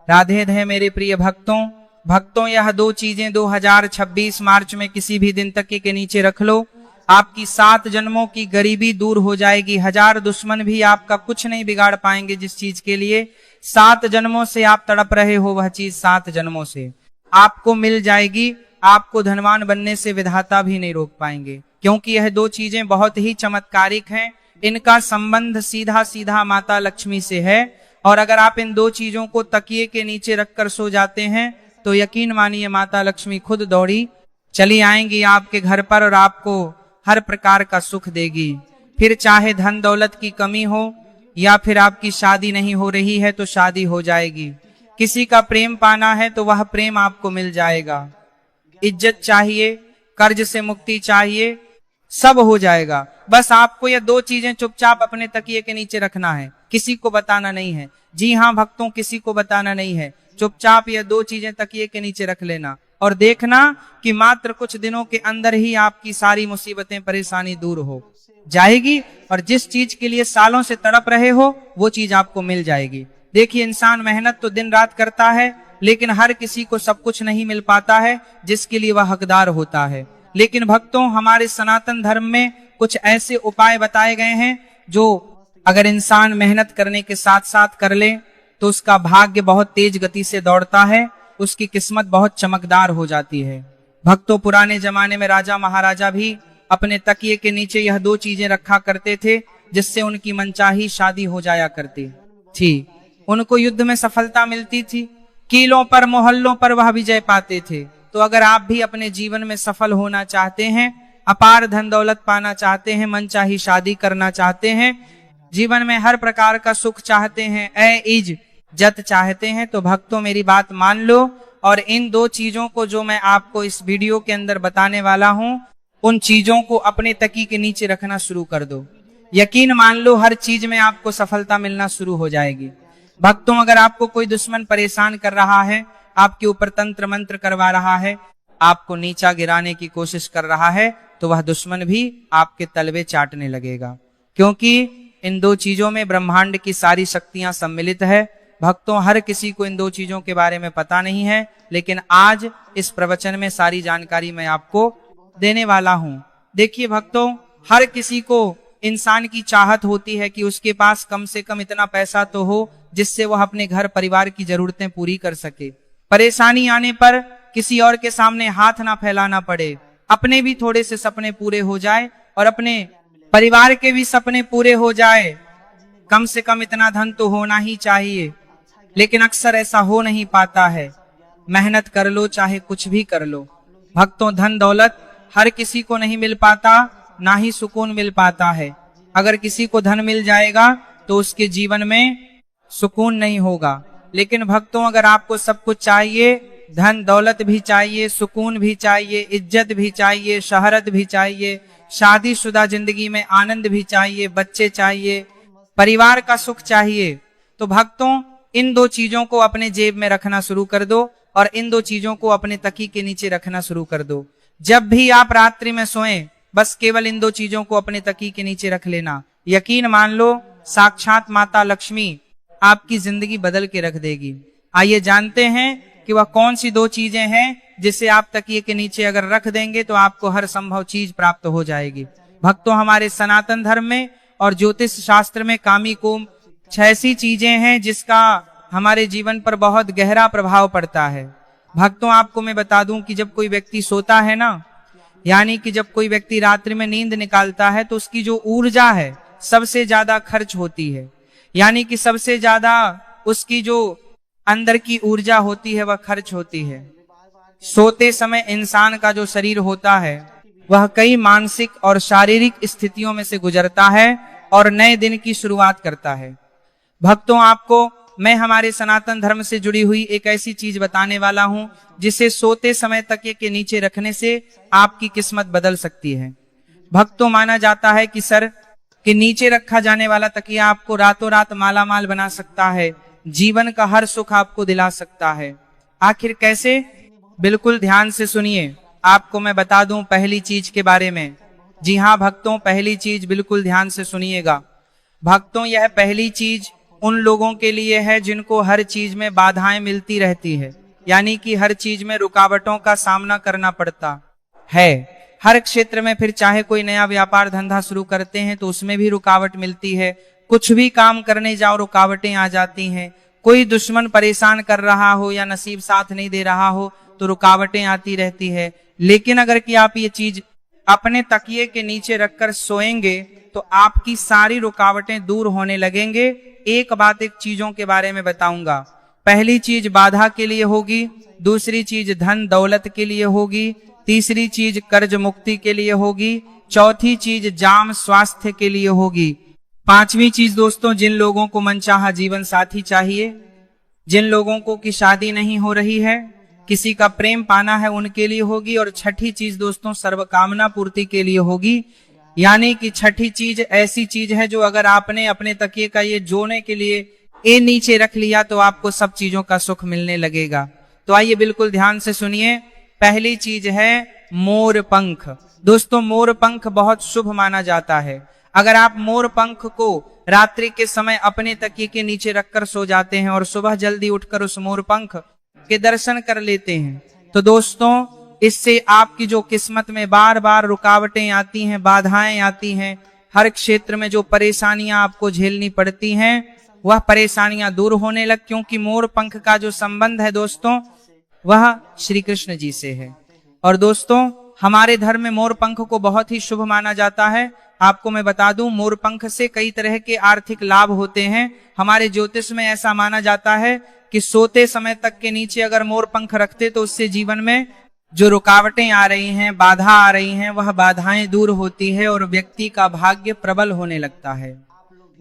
राधे राधे मेरे प्रिय भक्तों यह दो चीजें 2026 मार्च में किसी भी दिन तकिए के नीचे रख लो, आपकी 7 जन्मों की गरीबी दूर हो जाएगी। 1000 दुश्मन भी आपका कुछ नहीं बिगाड़ पाएंगे। जिस चीज के लिए 7 जन्मों से आप तड़प रहे हो, वह चीज 7 जन्मों से आपको मिल जाएगी। आपको धनवान बनने से विधाता भी नहीं रोक पाएंगे, क्योंकि यह दो चीजें बहुत ही चमत्कारिक हैं। इनका संबंध सीधा सीधा माता लक्ष्मी से है, और अगर आप इन दो चीजों को तकिए के नीचे रखकर सो जाते हैं तो यकीन मानिए माता लक्ष्मी खुद दौड़ी चली आएंगी आपके घर पर और आपको हर प्रकार का सुख देगी। फिर चाहे धन दौलत की कमी हो या फिर आपकी शादी नहीं हो रही है तो शादी हो जाएगी। किसी का प्रेम पाना है तो वह प्रेम आपको मिल जाएगा। इज्जत चाहिए, कर्ज से मुक्ति चाहिए, सब हो जाएगा। बस आपको ये दो चीजें चुपचाप अपने तकिए के नीचे रखना है, किसी को बताना नहीं है। जी हाँ भक्तों, किसी को बताना नहीं है। चुपचाप ये दो चीजें तकिए के नीचे रख लेना और देखना कि मात्र कुछ दिनों के अंदर ही आपकी सारी मुसीबतें परेशानी दूर हो जाएगी, और जिस चीज के लिए सालों से तड़प रहे हो वो चीज आपको मिल जाएगी। देखिए, इंसान मेहनत तो दिन रात करता है, लेकिन हर किसी को सब कुछ नहीं मिल पाता है जिसके लिए वह हकदार होता है। लेकिन भक्तों, हमारे सनातन धर्म में कुछ ऐसे उपाय बताए गए हैं जो अगर इंसान मेहनत करने के साथ साथ कर ले तो उसका भाग्य बहुत तेज गति से दौड़ता है, उसकी किस्मत बहुत चमकदार हो जाती है। भक्तों, पुराने जमाने में राजा महाराजा भी अपने तकिए के नीचे यह दो चीजें रखा करते थे, जिससे उनकी मनचाही शादी हो जाया करती थी। उनको युद्ध में सफलता मिलती थी, किलों पर मोहल्लों पर वह विजय पाते थे। तो अगर आप भी अपने जीवन में सफल होना चाहते हैं, अपार धन दौलत पाना चाहते हैं, मनचाही शादी करना चाहते हैं, जीवन में हर प्रकार का सुख चाहते हैं, इज्जत चाहते हैं, तो भक्तों मेरी बात मान लो और इन दो चीजों को जो मैं आपको इस वीडियो के अंदर बताने वाला हूं, उन चीजों को अपने तकिए के नीचे रखना शुरू कर दो। यकीन मान लो हर चीज में आपको सफलता मिलना शुरू हो जाएगी। भक्तों, अगर आपको कोई दुश्मन परेशान कर रहा है, आपके ऊपर तंत्र मंत्र करवा रहा है, आपको नीचा गिराने की कोशिश कर रहा है, तो वह दुश्मन भी आपके तलवे चाटने लगेगा, क्योंकि इन दो चीजों में ब्रह्मांड की सारी शक्तियां सम्मिलित है। भक्तों, हर किसी को इन दो चीजों के बारे में पता नहीं है, लेकिन आज इस प्रवचन में सारी जानकारी मैं आपको देने वाला हूं। देखिए भक्तों, हर किसी को इंसान की चाहत होती है कि उसके पास कम से कम इतना पैसा तो हो जिससे वह अपने घर परिवार की जरूरतें पूरी कर सके। परेशानी आने पर किसी और के सामने हाथ ना फैलाना पड़े, अपने भी थोड़े से सपने पूरे हो जाए और अपने परिवार के भी सपने पूरे हो जाए। कम से कम इतना धन तो होना ही चाहिए, लेकिन अक्सर ऐसा हो नहीं पाता है। मेहनत कर लो, चाहे कुछ भी कर लो। भक्तों, धन दौलत हर किसी को नहीं मिल पाता, ना ही सुकून मिल पाता है। अगर किसी को धन मिल जाएगा तो उसके जीवन में सुकून नहीं होगा। लेकिन भक्तों, अगर आपको सब कुछ चाहिए, धन दौलत भी चाहिए, सुकून भी चाहिए, इज्जत भी चाहिए, शहरत भी चाहिए, शादीशुदा जिंदगी में आनंद भी चाहिए, बच्चे चाहिए, परिवार का सुख चाहिए, तो भक्तों इन दो चीजों को अपने जेब में रखना शुरू कर दो और इन दो चीजों को अपने तकिए के नीचे रखना शुरू कर दो। जब भी आप रात्रि में सोएं, बस केवल इन दो चीजों को अपने तकिए के नीचे रख लेना। यकीन मान लो, साक्षात माता लक्ष्मी आपकी जिंदगी बदल के रख देगी। आइए जानते हैं कि वह कौन सी दो चीजें हैं जिसे आप तकिए के नीचे अगर रख देंगे तो आपको हर संभव चीज प्राप्त हो जाएगी। भक्तों, हमारे सनातन धर्म में और ज्योतिष शास्त्र में कामी कुंभ 6 ऐसी चीजें हैं जिसका हमारे जीवन पर बहुत गहरा प्रभाव पड़ता है। भक्तों, आपको मैं बता दूं कि जब कोई व्यक्ति सोता है ना, यानी कि जब कोई व्यक्ति रात्रि में नींद निकालता है, तो उसकी जो ऊर्जा है सबसे ज्यादा खर्च होती है। यानी कि सबसे ज्यादा उसकी जो अंदर की ऊर्जा होती है वह खर्च होती है। सोते समय इंसान का जो शरीर होता है वह कई मानसिक और शारीरिक स्थितियों में से गुजरता है और नए दिन की शुरुआत करता है। भक्तों, आपको मैं हमारे सनातन धर्म से जुड़ी हुई एक ऐसी चीज बताने वाला हूं जिसे सोते समय तकिए के नीचे रखने से आपकी किस्मत बदल सकती है। भक्तों, माना जाता है कि सर के नीचे रखा जाने वाला तकिया आपको रातों रात मालामाल बना सकता है, जीवन का हर सुख आपको दिला सकता है। आखिर कैसे? बिल्कुल ध्यान से सुनिए, आपको मैं बता दूं पहली चीज के बारे में। जी हाँ भक्तों, पहली चीज बिल्कुल ध्यान से सुनिएगा। भक्तों, यह पहली चीज उन लोगों के लिए है जिनको हर चीज में बाधाएं मिलती रहती है, यानी कि हर चीज में रुकावटों का सामना करना पड़ता है। हर क्षेत्र में, फिर चाहे कोई नया व्यापार धंधा शुरू करते हैं तो उसमें भी रुकावट मिलती है, कुछ भी काम करने जाओ रुकावटें आ जाती हैं, कोई दुश्मन परेशान कर रहा हो या नसीब साथ नहीं दे रहा हो तो रुकावटें आती रहती है। लेकिन अगर कि आप ये चीज अपने तकिए के नीचे रखकर सोएंगे तो आपकी सारी रुकावटें दूर होने लगेंगे। एक बात एक चीजों के बारे में बताऊंगा। पहली चीज बाधा के लिए होगी, दूसरी चीज धन दौलत के लिए होगी, तीसरी चीज कर्ज मुक्ति के लिए होगी, चौथी चीज जाम स्वास्थ्य के लिए होगी, पांचवी चीज दोस्तों जिन लोगों को मनचाहा जीवन साथी चाहिए, जिन लोगों को की शादी नहीं हो रही है, किसी का प्रेम पाना है उनके लिए होगी, और छठी चीज दोस्तों सर्वकामना पूर्ति के लिए होगी। यानी कि छठी चीज ऐसी चीज है जो अगर आपने अपने तकिए का ये जोड़ने के लिए ए नीचे रख लिया तो आपको सब चीजों का सुख मिलने लगेगा। तो आइए बिल्कुल ध्यान से सुनिए। पहली चीज है मोर पंख। दोस्तों मोर पंख बहुत शुभ माना जाता है। अगर आप मोर पंख को रात्रि के समय अपने तकिए के नीचे रखकर सो जाते हैं और सुबह जल्दी उठकर उस मोर पंख के दर्शन कर लेते हैं तो दोस्तों इससे आपकी जो किस्मत में बार बार रुकावटें आती हैं, बाधाएं आती हैं, हर क्षेत्र में जो परेशानियां आपको झेलनी पड़ती हैं वह परेशानियां दूर होने लग, क्योंकि मोर पंख का जो संबंध है दोस्तों वह श्री कृष्ण जी से है। और दोस्तों हमारे धर्म में मोर पंख को बहुत ही शुभ माना जाता है। आपको मैं बता दूं मोर पंख से कई तरह के आर्थिक लाभ होते हैं। हमारे ज्योतिष में ऐसा माना जाता है कि सोते समय तक के नीचे अगर मोर पंख रखते तो उससे जीवन में जो रुकावटें आ रही हैं, बाधा आ रही हैं, वह बाधाएं दूर होती है और व्यक्ति का भाग्य प्रबल होने लगता है।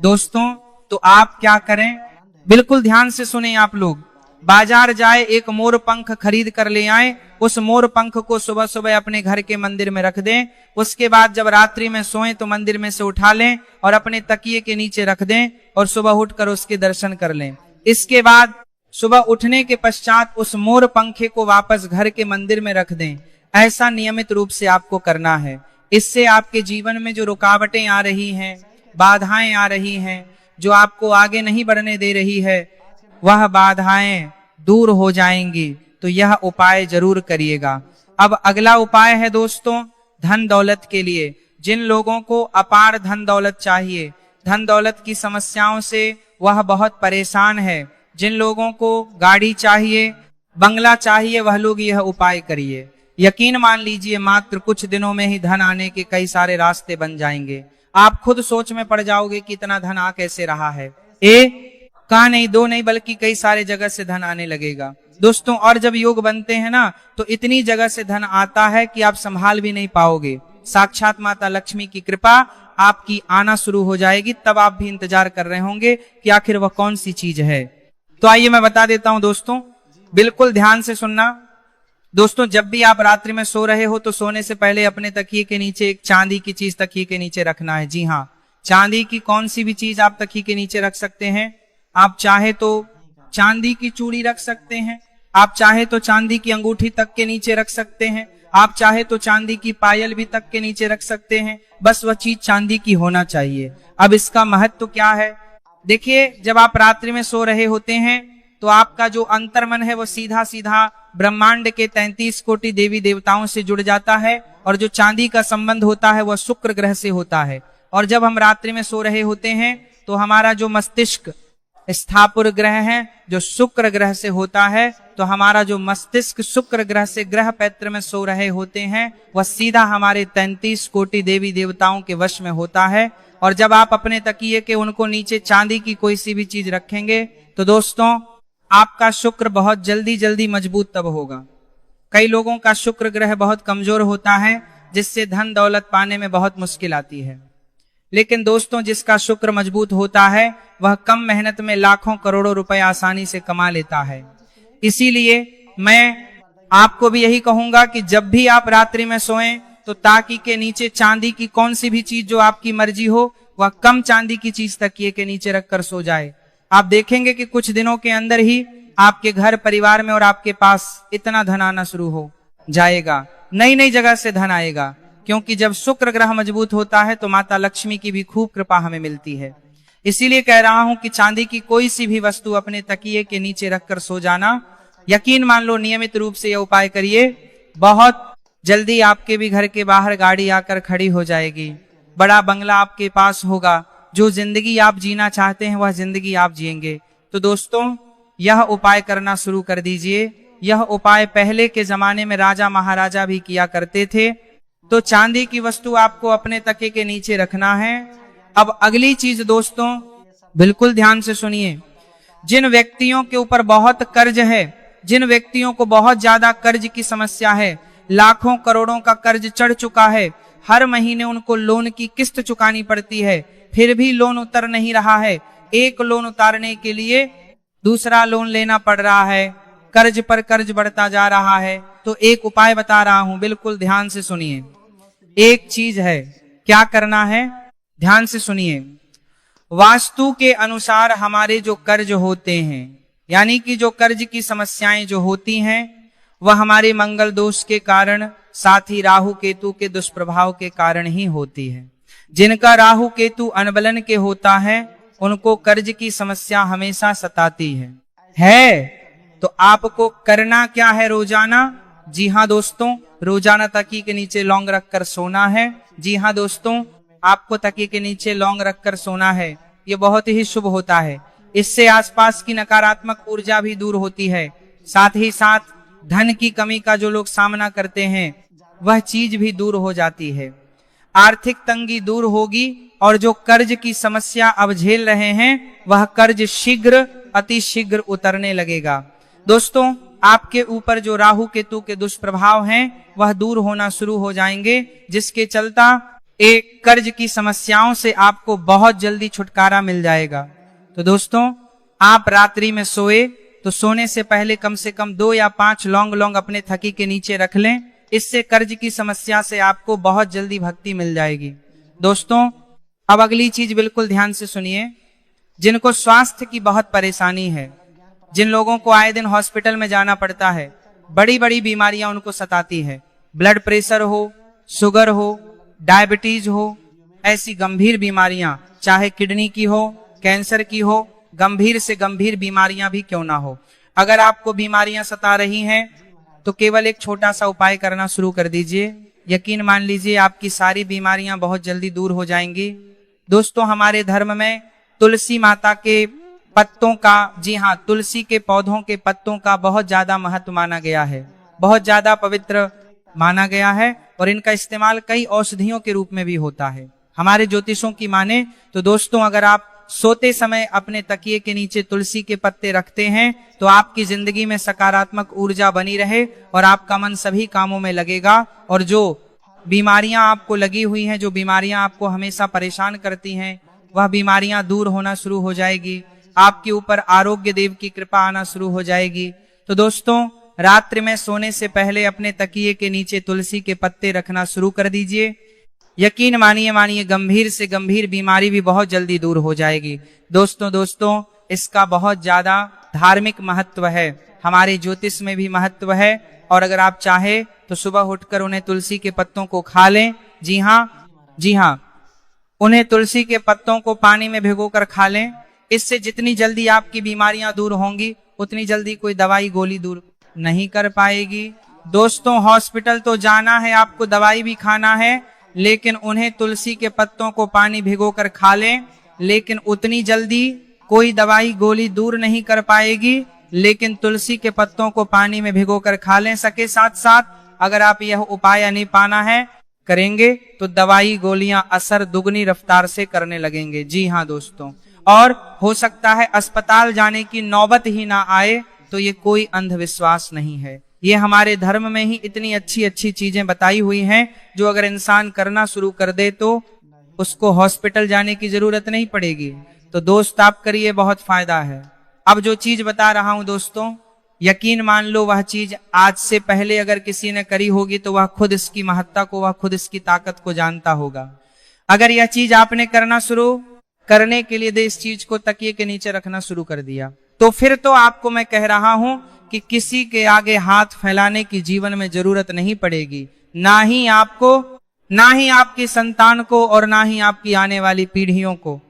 दोस्तों तो आप क्या करें, बिल्कुल ध्यान से सुने आप लोग। बाजार जाए, एक मोर पंख खरीद कर ले आए, उस मोर पंख को सुबह सुबह अपने घर के मंदिर में रख दें। उसके बाद जब रात्रि में सोएं तो मंदिर में से उठा लें और अपने तकिए के नीचे रख दें और सुबह उठकर उसके दर्शन कर लें। इसके बाद सुबह उठने के पश्चात उस मोर पंखे को वापस घर के मंदिर में रख दें। ऐसा नियमित रूप से आपको करना है। इससे आपके जीवन में जो रुकावटें आ रही हैं, बाधाएं आ रही हैं, जो आपको आगे नहीं बढ़ने दे रही है, वह बाधाएं दूर हो जाएंगी। तो यह उपाय जरूर करिएगा। अब अगला उपाय है दोस्तों धन दौलत के लिए। जिन लोगों को अपार धन दौलत चाहिए, धन दौलत की समस्याओं से वह बहुत परेशान है, जिन लोगों को गाड़ी चाहिए, बंगला चाहिए, वह लोग यह उपाय करिए। यकीन मान लीजिए मात्र कुछ दिनों में ही धन आने के कई सारे रास्ते बन जाएंगे। आप खुद सोच में पड़ जाओगे कि इतना धन आ कैसे रहा है। का नहीं, दो नहीं, बल्कि कई सारे जगह से धन आने लगेगा दोस्तों। और जब योग बनते हैं ना तो इतनी जगह से धन आता है कि आप संभाल भी नहीं पाओगे। साक्षात माता लक्ष्मी की कृपा आपकी आना शुरू हो जाएगी, तब आप भी इंतजार कर रहे होंगे कि आखिर वह कौन सी चीज है। तो आइए मैं बता देता हूं दोस्तों, बिल्कुल ध्यान से सुनना। दोस्तों जब भी आप रात्रि में सो रहे हो तो सोने से पहले अपने तकिए के नीचे एक चांदी की चीज तकिए के नीचे रखना है। जी हाँ, चांदी की कौन सी भी चीज आप तकिए के नीचे रख सकते हैं। आप चाहे तो चांदी की चूड़ी रख सकते हैं, आप चाहे तो चांदी की अंगूठी तक के नीचे रख सकते हैं, आप चाहे तो चांदी की पायल भी तक के नीचे रख सकते हैं। बस वह चीज चांदी की होना चाहिए। अब इसका महत्व क्या है, देखिए जब आप रात्रि में सो रहे होते हैं तो आपका जो अंतर्मन है वो सीधा सीधा ब्रह्मांड के 33 कोटि देवी देवताओं से जुड़ जाता है, और जो चांदी का संबंध होता है वह शुक्र ग्रह से होता है। और जब हम रात्रि में सो रहे होते हैं तो हमारा जो मस्तिष्क स्थापुर ग्रह है जो शुक्र ग्रह से होता है, तो हमारा जो मस्तिष्क शुक्र ग्रह से ग्रह पैत्र में सो रहे होते हैं वह सीधा हमारे 33 कोटि देवी देवताओं के वश में होता है। और जब आप अपने तकिए के उनको नीचे चांदी की कोई सी भी चीज रखेंगे तो दोस्तों आपका शुक्र बहुत जल्दी जल्दी मजबूत तब होगा। कई लोगों का शुक्र ग्रह बहुत कमजोर होता है जिससे धन दौलत पाने में बहुत मुश्किल आती है। लेकिन दोस्तों जिसका शुक्र मजबूत होता है वह कम मेहनत में लाखों करोड़ों रुपए आसानी से कमा लेता है। इसीलिए मैं आपको भी यही कहूंगा कि जब भी आप रात्रि में सोएं तो ताकि के नीचे चांदी की कौन सी भी चीज जो आपकी मर्जी हो वह कम चांदी की चीज तकिए के नीचे रखकर सो जाए। आप देखेंगे कि कुछ दिनों के अंदर ही आपके घर परिवार में और आपके पास इतना धन आना शुरू हो जाएगा, नई नई जगह से धन आएगा। क्योंकि जब शुक्र ग्रह मजबूत होता है तो माता लक्ष्मी की भी खूब कृपा हमें मिलती है। इसीलिए कह रहा हूं कि चांदी की कोई सी भी वस्तु अपने तकिए के नीचे रखकर सो जाना, यकीन मान लो नियमित रूप से यह उपाय करिए, बहुत जल्दी आपके भी घर के बाहर गाड़ी आकर खड़ी हो जाएगी, बड़ा बंगला आपके पास होगा, जो जिंदगी आप जीना चाहते हैं वह जिंदगी आप जिएंगे। तो दोस्तों यह उपाय करना शुरू कर दीजिए। यह उपाय पहले के जमाने में राजा महाराजा भी किया करते थे। तो चांदी की वस्तु आपको अपने तकिए के नीचे रखना है। अब अगली चीज दोस्तों बिल्कुल ध्यान से सुनिए, जिन व्यक्तियों के ऊपर बहुत कर्ज है, जिन व्यक्तियों को बहुत ज्यादा कर्ज की समस्या है, लाखों करोड़ों का कर्ज चढ़ चुका है, हर महीने उनको लोन की किस्त चुकानी पड़ती है, फिर भी लोन उतर नहीं रहा है, एक लोन उतारने के लिए दूसरा लोन लेना पड़ रहा है, कर्ज पर कर्ज बढ़ता जा रहा है। तो एक उपाय बता रहा हूं, बिल्कुल ध्यान से सुनिए। एक चीज है, क्या करना है, ध्यान से सुनिए। वास्तु के अनुसार हमारे जो कर्ज होते हैं, यानी कि जो कर्ज की समस्याएं जो होती हैं, वह हमारे मंगल दोष के कारण, साथ ही राहु केतु के दुष्प्रभाव के कारण ही होती है। जिनका राहु केतु अनबलन के होता है, उनको कर्ज की समस्या हमेशा सताती है। तो आपको करना क्या है रोजाना? जी हाँ दोस्तों, रोजाना तकिए के नीचे लौंग रखकर सोना है। जी हाँ दोस्तों, आपको तकिए के नीचे लौंग रखकर सोना है। ये बहुत ही शुभ होता है। इससे आसपास की नकारात्मक ऊर्जा भी दूर होती है। साथ ही साथ धन की कमी का जो लोग सामना करते हैं, वह चीज भी दूर हो जाती है। आर्थिक तंगी दूर होगी और जो कर्ज की समस्या अब झेल रहे हैं, वह कर्ज शीघ्र, अति शीघ्र उतरने लगेगा। दोस्तों आपके ऊपर जो राहु केतु के दुष्प्रभाव हैं, वह दूर होना शुरू हो जाएंगे, जिसके चलता एक कर्ज की समस्याओं से आपको बहुत जल्दी छुटकारा मिल जाएगा। तो दोस्तों आप रात्रि में सोए तो सोने से पहले कम से कम 2 या 5 लौंग अपने तकिए के नीचे रख लें। इससे कर्ज की समस्या से आपको बहुत जल्दी भक्ति मिल जाएगी। दोस्तों अब अगली चीज बिल्कुल ध्यान से सुनिए। जिनको स्वास्थ्य की बहुत परेशानी है, जिन लोगों को आए दिन हॉस्पिटल में जाना पड़ता है, बड़ी बड़ी बीमारियां उनको सताती है, ब्लड प्रेशर हो, शुगर हो, डायबिटीज हो, ऐसी गंभीर बीमारियां, चाहे किडनी की हो, कैंसर की हो, गंभीर से गंभीर बीमारियां भी क्यों ना हो, अगर आपको बीमारियां सता रही हैं तो केवल एक छोटा सा उपाय करना शुरू कर दीजिए। यकीन मान लीजिए आपकी सारी बीमारियां बहुत जल्दी दूर हो जाएंगी। दोस्तों हमारे धर्म में तुलसी माता के पत्तों का, जी हाँ, तुलसी के पौधों के पत्तों का बहुत ज्यादा महत्व माना गया है, बहुत ज्यादा पवित्र माना गया है, और इनका इस्तेमाल कई औषधियों के रूप में भी होता है। हमारे ज्योतिषों की माने तो दोस्तों अगर आप सोते समय अपने तकिए के नीचे तुलसी के पत्ते रखते हैं, तो आपकी जिंदगी में सकारात्मक ऊर्जा बनी रहे और आपका मन सभी कामों में लगेगा, और जो बीमारियां आपको लगी हुई हैं, जो बीमारियां आपको हमेशा परेशान करती हैं, वह बीमारियां दूर होना शुरू हो जाएगी। आपके ऊपर आरोग्य देव की कृपा आना शुरू हो जाएगी। तो दोस्तों रात्रि में सोने से पहले अपने तकिए के नीचे तुलसी के पत्ते रखना शुरू कर दीजिए। यकीन मानिए गंभीर से गंभीर बीमारी भी बहुत जल्दी दूर हो जाएगी। दोस्तों इसका बहुत ज्यादा धार्मिक महत्व है, हमारे ज्योतिष में भी महत्व है, और अगर आप चाहे तो सुबह उठकर उन्हें तुलसी के पत्तों को खा लें। जी हाँ, उन्हें तुलसी के पत्तों को पानी में भिगोकर खा लें। इससे जितनी जल्दी आपकी बीमारियां दूर होंगी, उतनी जल्दी कोई दवाई गोली दूर नहीं कर पाएगी। दोस्तों हॉस्पिटल तो जाना है, आपको दवाई भी खाना है, लेकिन उन्हें तुलसी के पत्तों को पानी भिगोकर खा लें। लेकिन उतनी जल्दी कोई दवाई गोली दूर नहीं कर पाएगी, लेकिन तुलसी के पत्तों को पानी में भिगोकर खा लें। सके साथ साथ अगर आप यह उपाय नहीं पाना है करेंगे तो दवाई गोलियां असर दुगनी रफ्तार से करने लगेंगे। जी हाँ दोस्तों, और हो सकता है अस्पताल जाने की नौबत ही ना आए, तो ये कोई अंधविश्वास नहीं है। ये हमारे धर्म में ही इतनी अच्छी अच्छी चीजें बताई हुई हैं, जो अगर इंसान करना शुरू कर दे तो उसको हॉस्पिटल जाने की जरूरत नहीं पड़ेगी। तो दोस्त आप करिए, बहुत फायदा है। अब जो चीज बता रहा हूं दोस्तों, यकीन मान लो वह चीज आज से पहले अगर किसी ने करी होगी तो वह खुद इसकी महत्ता को, वह खुद इसकी ताकत को जानता होगा। अगर यह चीज आपने करना शुरू करने के लिए इस चीज को तकिए के नीचे रखना शुरू कर दिया, तो फिर तो आपको मैं कह रहा हूं कि किसी के आगे हाथ फैलाने की जीवन में जरूरत नहीं पड़ेगी, ना ही आपको, ना ही आपकी संतान को, और ना ही आपकी आने वाली पीढ़ियों को।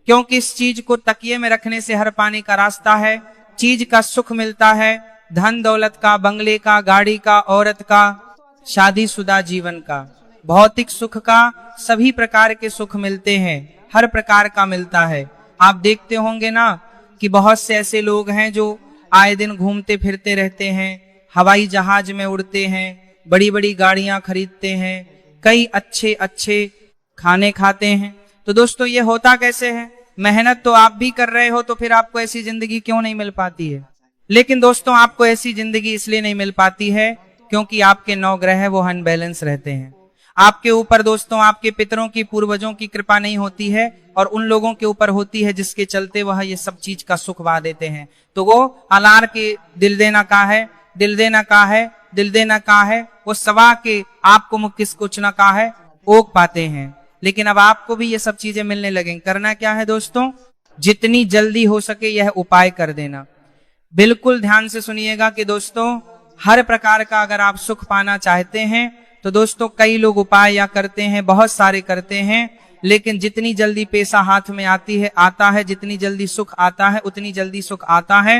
क्योंकि इस चीज को तकिए में रखने से हर पाने का रास्ता है। चीज का सुख मिलता है, धन दौलत का, बंगले का, गाड़ी का, औरत का, शादीशुदा जीवन का, भौतिक सुख का, सभी प्रकार के सुख मिलते हैं, हर प्रकार का मिलता है। आप देखते होंगे ना कि बहुत से ऐसे लोग हैं जो आए दिन घूमते फिरते रहते हैं, हवाई जहाज में उड़ते हैं, बड़ी बड़ी गाड़ियां खरीदते हैं, कई अच्छे अच्छे खाने खाते हैं। तो दोस्तों ये होता कैसे है? मेहनत तो आप भी कर रहे हो, तो फिर आपको ऐसी जिंदगी क्यों नहीं मिल पाती है? लेकिन दोस्तों आपको ऐसी जिंदगी इसलिए नहीं मिल पाती है क्योंकि आपके 9 ग्रह वो अनबैलेंस रहते हैं। आपके ऊपर दोस्तों आपके पितरों की, पूर्वजों की कृपा नहीं होती है और उन लोगों के ऊपर होती है जिसके चलते वह ये सब चीज का सुख वा देते हैं। तो वो अलार के दिल देना का है, दिल देना का है, दिल देना का है, वो सवा के आपको मुख किस कुछ ना का है ओक पाते हैं। लेकिन अब आपको भी ये सब चीजें मिलने लगेंगी। करना क्या है दोस्तों? जितनी जल्दी हो सके यह उपाय कर देना। बिल्कुल ध्यान से सुनिएगा कि दोस्तों हर प्रकार का अगर आप सुख पाना चाहते हैं तो दोस्तों कई लोग उपाय या करते हैं, बहुत सारे करते हैं, लेकिन जितनी जल्दी पैसा हाथ में आता है, जितनी जल्दी सुख आता है, उतनी जल्दी सुख आता है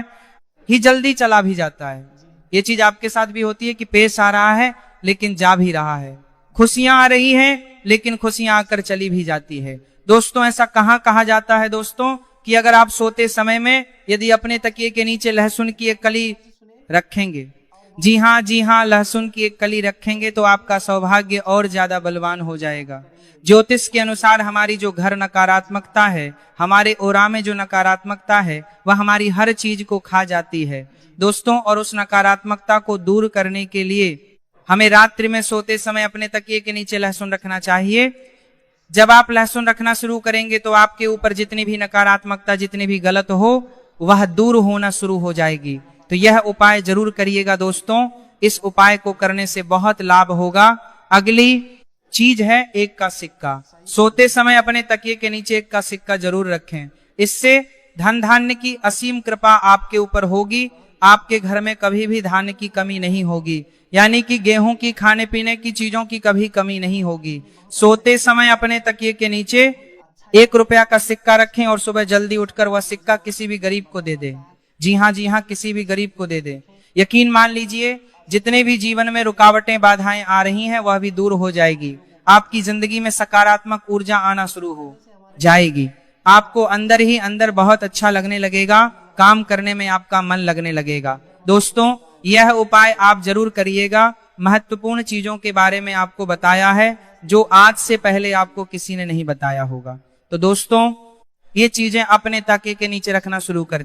ही जल्दी चला भी जाता है। ये चीज आपके साथ भी होती है कि पैसा आ रहा है लेकिन जा भी रहा है, खुशियां आ रही हैं लेकिन खुशियां आकर चली भी जाती है। दोस्तों ऐसा कहाँ कहा जाता है दोस्तों कि अगर आप सोते समय में यदि अपने तकिए के नीचे लहसुन की एक कली रखेंगे, जी हाँ, लहसुन की एक कली रखेंगे तो आपका सौभाग्य और ज्यादा बलवान हो जाएगा। ज्योतिष के अनुसार हमारी जो घर नकारात्मकता है, हमारे ओरा में जो नकारात्मकता है, वह हमारी हर चीज को खा जाती है दोस्तों। और उस नकारात्मकता को दूर करने के लिए हमें रात्रि में सोते समय अपने तकिए के नीचे लहसुन रखना चाहिए। जब आप लहसुन रखना शुरू करेंगे तो आपके ऊपर जितनी भी नकारात्मकता, जितनी भी गलत हो, वह दूर होना शुरू हो जाएगी। तो यह उपाय जरूर करिएगा दोस्तों। इस उपाय को करने से बहुत लाभ होगा। अगली चीज है 1 का सिक्का। सोते समय अपने तकिए के नीचे 1 का सिक्का जरूर रखें। इससे धन धान्य की असीम कृपा आपके ऊपर होगी। आपके घर में कभी भी धान्य की कमी नहीं होगी, यानी कि गेहूं की, खाने पीने की चीजों की कभी कमी नहीं होगी। सोते समय अपने तकिए के नीचे 1 रुपया का सिक्का रखें और सुबह जल्दी उठकर वह सिक्का किसी भी गरीब को दे दें। जी हाँ, किसी भी गरीब को दे दें। यकीन मान लीजिए जितने भी जीवन में रुकावटें, बाधाएं आ रही हैं वह भी दूर हो जाएगी। आपकी जिंदगी में सकारात्मक ऊर्जा आना शुरू हो जाएगी। आपको अंदर ही अंदर बहुत अच्छा लगने लगेगा, काम करने में आपका मन लगने लगेगा। दोस्तों यह उपाय आप जरूर करिएगा। महत्वपूर्ण चीजों के बारे में आपको बताया है जो आज से पहले आपको किसी ने नहीं बताया होगा। तो दोस्तों ये चीजें अपने तकिए के नीचे रखना शुरू कर